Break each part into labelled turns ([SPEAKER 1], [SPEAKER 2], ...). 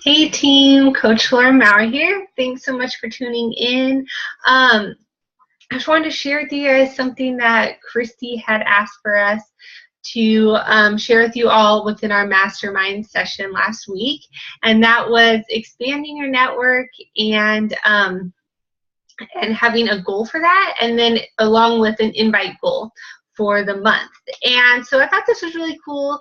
[SPEAKER 1] Hey team, Coach Laura Maurer here. Thanks so much for tuning in. I just wanted to share with you guys something that Christy had asked for us to share with you all within our mastermind session last week, and that was expanding your network and having a goal for that, and then along with an invite goal for the month. And so I thought this was really cool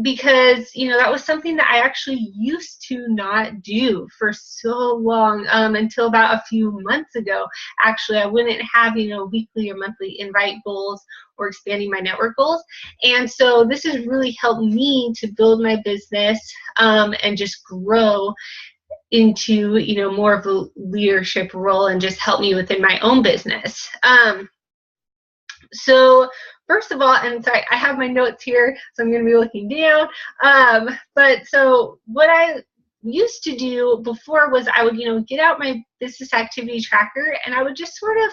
[SPEAKER 1] because that was something that I actually used to not do for so long until about a few months ago. Actually, I wouldn't have weekly or monthly invite goals or expanding my network goals. And so this has really helped me to build my business and just grow into more of a leadership role and just help me within my own business. So first of all, and sorry, I have my notes here, so I'm going to be looking down. But so what I used to do before was I would get out my business activity tracker, and I would just sort of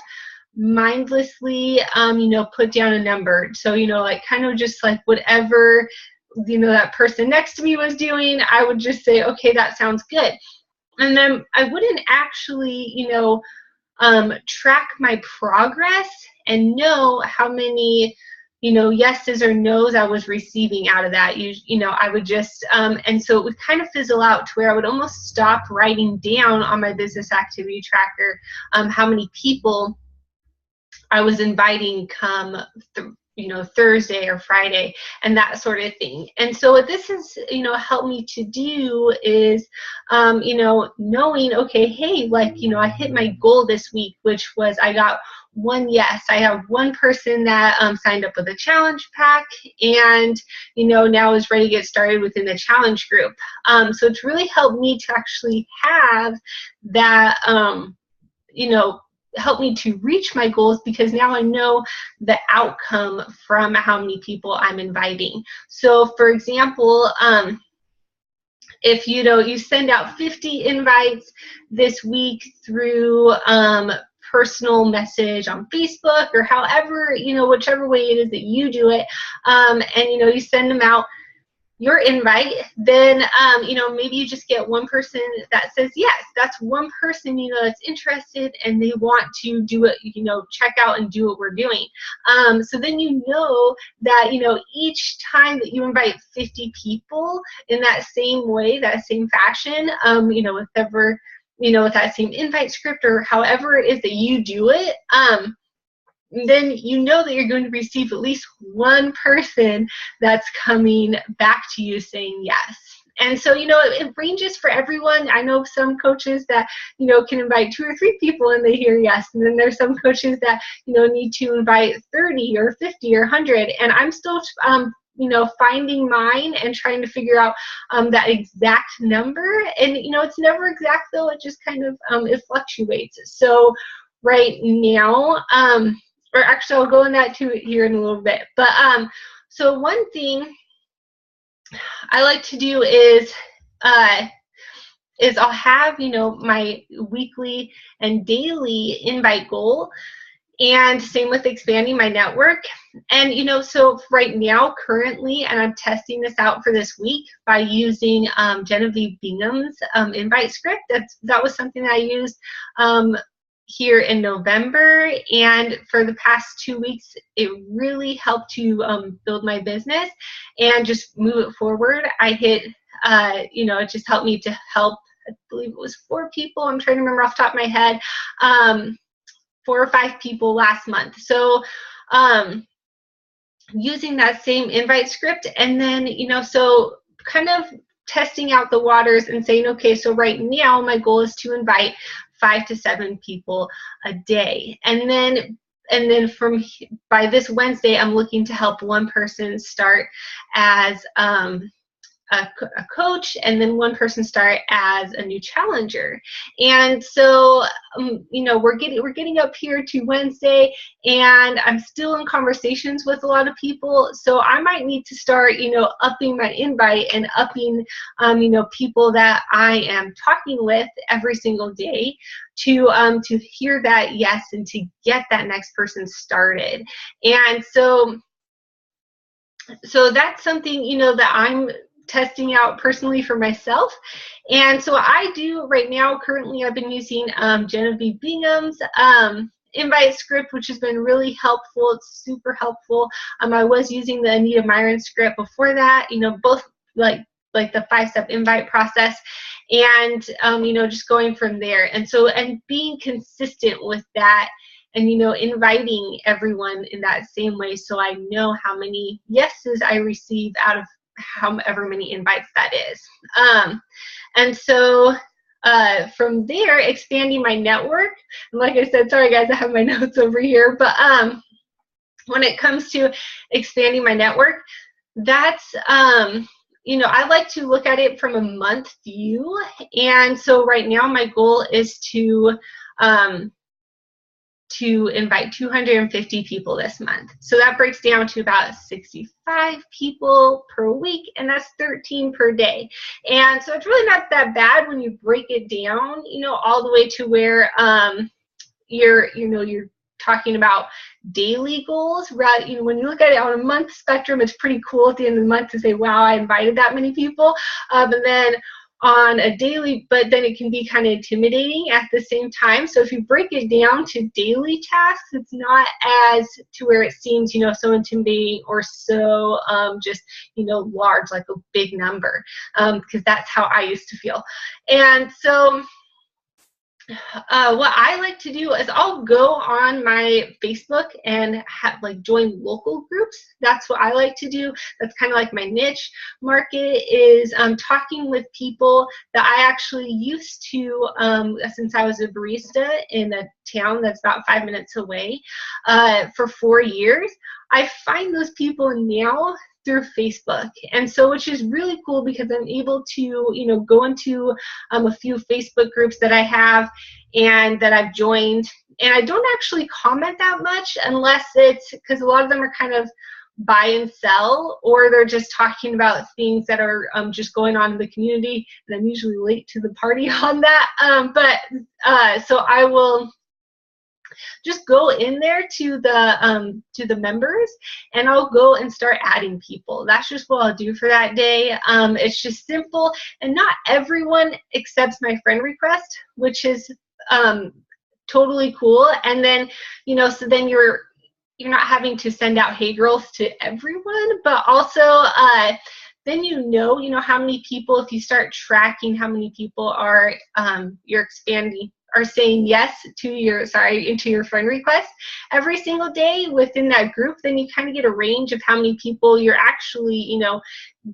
[SPEAKER 1] mindlessly put down a number. So like kind of just like whatever that person next to me was doing, I would just say, okay, that sounds good. And then I wouldn't actually, track my progress and know how many, yeses or nos I was receiving out of that. I would just, and so it would kind of fizzle out to where I would almost stop writing down on my business activity tracker how many people I was inviting come Thursday or Friday and that sort of thing. And so what this has helped me to do is knowing, okay, hey, like I hit my goal this week, which was I got one yes. I have one person that signed up with a challenge pack and now is ready to get started within the challenge group. So it's really helped me to actually have that help me to reach my goals, because now I know the outcome from how many people I'm inviting. So for example, if you send out 50 invites this week through personal message on Facebook or however, whichever way it is that you do it, and you send them out your invite, then maybe you just get one person that says yes. That's one person that's interested and they want to do it, check out and do what we're doing. So then that each time that you invite 50 people in that same way, that same fashion, with that same invite script or however it is that you do it, then that you're going to receive at least one person that's coming back to you saying yes. And so, it ranges for everyone. I know some coaches that, can invite 2 or 3 people and they hear yes. And then there's some coaches that, need to invite 30 or 50 or 100. And I'm still, finding mine and trying to figure out that exact number. And, it's never exact though. It just kind of, it fluctuates. So right now, or actually I'll go in that too here in a little bit. But so one thing I like to do is I'll have my weekly and daily invite goal, and same with expanding my network. And so right now currently, and I'm testing this out for this week by using Genevieve Bingham's invite script. That was something that I used here in November, and for the past 2 weeks it really helped to build my business and just move it forward. I hit it just helped me to help, I believe it was 4 people, I'm trying to remember off the top of my head, 4 or 5 people last month. So using that same invite script, and then so kind of testing out the waters and saying, okay, so right now my goal is to invite 5 to 7 people a day. And then by this Wednesday, I'm looking to help one person start as a coach, and then one person start as a new challenger. And so we're getting up here to Wednesday, and I'm still in conversations with a lot of people, so I might need to start upping my invite and upping people that I am talking with every single day to hear that yes and to get that next person started. And so that's something that I'm testing out personally for myself. And so I do right now, currently I've been using Genevieve Bingham's invite script, which has been really helpful. It's super helpful. I was using the Anita Myron script before that, you know, both like the 5-step invite process, and you know, just going from there. And so, and being consistent with that, and you know, inviting everyone in that same way, so I know how many yeses I receive out of however many invites that is. And so from there, expanding my network. And like I said, sorry guys, I have my notes over here, but when it comes to expanding my network, that's you know, I like to look at it from a month view. And so right now my goal is to invite 250 people this month. So that breaks down to about 65 people per week, and that's 13 per day. And so it's really not that bad when you break it down, you know, all the way to where you're talking about daily goals, right? You know, when you look at it on a month spectrum, it's pretty cool at the end of the month to say, wow, I invited that many people. And then on a daily, but then it can be kind of intimidating at the same time. So if you break it down to daily tasks, it's not as to where it seems, you know, so intimidating or so just, you know, large, like a big number, because that's how I used to feel. And so what I like to do is I'll go on my Facebook and like join local groups. That's what I like to do. That's kind of like my niche market, is talking with people that I actually used to, since I was a barista in a town that's about 5 minutes away for 4 years. I find those people now through Facebook. And so, which is really cool because I'm able to, you know, go into a few Facebook groups that I have and that I've joined. And I don't actually comment that much unless it's, because a lot of them are kind of buy and sell, or they're just talking about things that are just going on in the community. And I'm usually late to the party on that. So I will just go in there to the members, and I'll go and start adding people. That's just what I'll do for that day. It's just simple, and not everyone accepts my friend request, which is totally cool. And then, you know, so then you're not having to send out hey girls to everyone, but also then you know how many people, if you start tracking how many people are you're expanding, are saying yes to your, into your friend request every single day within that group, then you kind of get a range of how many people you're actually, you know,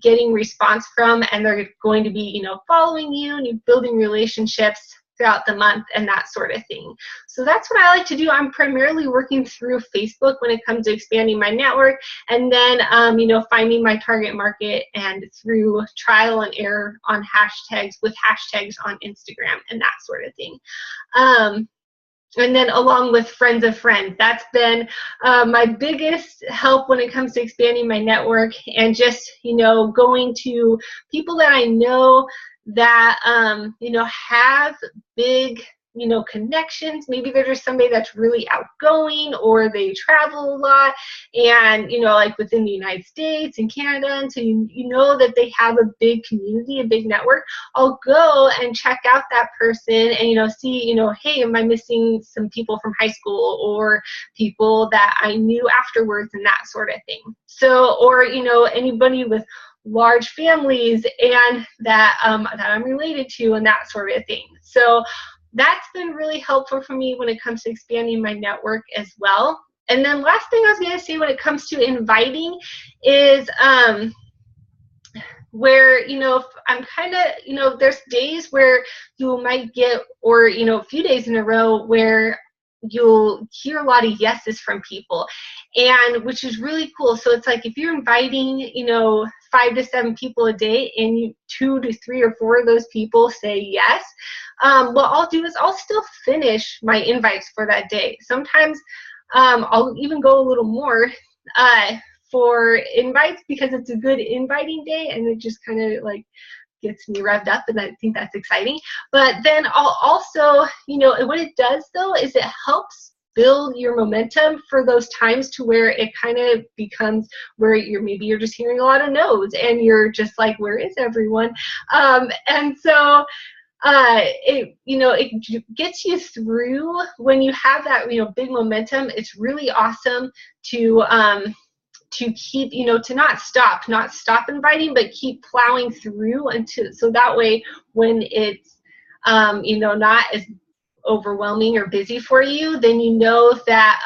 [SPEAKER 1] getting response from, and they're going to be, you know, following you, and you're building relationships throughout the month and that sort of thing. So that's what I like to do. I'm primarily working through Facebook when it comes to expanding my network, and then you know, finding my target market, and through trial and error on hashtags, with hashtags on Instagram and that sort of thing. And then along with friends of friends, that's been my biggest help when it comes to expanding my network, and just, you know, going to people that I know that you know, have big, you know, connections. Maybe they're just somebody that's really outgoing, or they travel a lot, and, you know, like within the United States and Canada, and so you know that they have a big community, a big network. I'll go and check out that person, and, you know, see, you know, hey, am I missing some people from high school, or people that I knew afterwards, and that sort of thing. So, or, you know, anybody with large families and that that I'm related to, and that sort of thing. So that's been really helpful for me when it comes to expanding my network as well. And then last thing I was going to say when it comes to inviting is where, you know, if I'm kind of, you know, there's days where you might get, or, you know, a few days in a row where you'll hear a lot of yeses from people, and which is really cool. So it's like, if you're inviting, you know, 5 to 7 people a day, and 2 to 3 or 4 of those people say yes, what I'll do is I'll still finish my invites for that day. Sometimes I'll even go a little more for invites, because it's a good inviting day, and it just kind of like gets me revved up, and I think that's exciting. But then I'll also, you know, and what it does though is it helps build your momentum for those times to where it kind of becomes where maybe you're just hearing a lot of no's and you're just like, where is everyone? And so it gets you through when you have that, big momentum. It's really awesome to keep, to not stop inviting, but keep plowing through so that way when it's, not as overwhelming or busy for you, then you know that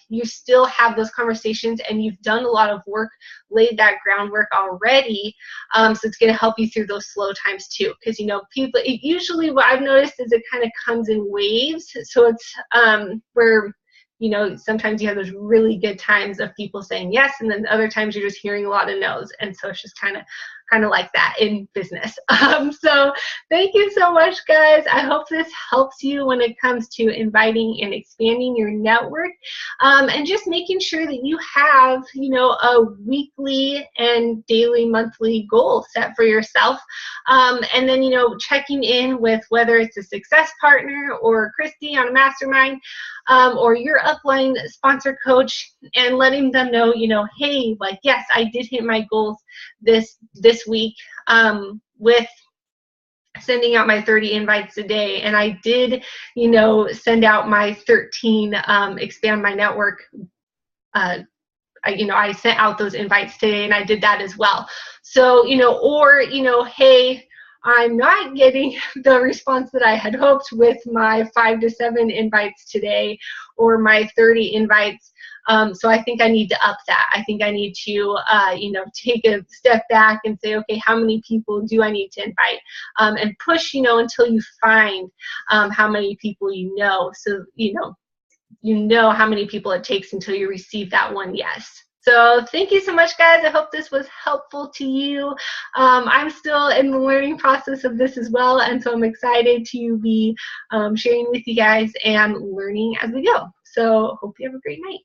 [SPEAKER 1] you still have those conversations and you've done a lot of work, laid that groundwork already. So it's going to help you through those slow times too, because people, usually what I've noticed is it kind of comes in waves. So it's where sometimes you have those really good times of people saying yes, and then other times you're just hearing a lot of no's, and so it's just kind of like that in business. So thank you so much, guys. I hope this helps you when it comes to inviting and expanding your network, and just making sure that you have, a weekly and daily, monthly goal set for yourself, and then, checking in with whether it's a success partner or Christy on a mastermind, or your upline sponsor coach, and letting them know, hey, like, yes, I did hit my goals this week, with sending out my 30 invites a day, and I did, send out my 13 expand my network. I sent out those invites today, and I did that as well. So, or, hey, I'm not getting the response that I had hoped with my 5 to 7 invites today, or my 30 invites. So I think I need to up that. I think I need to, take a step back and say, okay, how many people do I need to invite? And push, until you find how many people you know. So, how many people it takes until you receive that one yes. So thank you so much, guys. I hope this was helpful to you. I'm still in the learning process of this as well, and so I'm excited to be sharing with you guys and learning as we go. So hope you have a great night.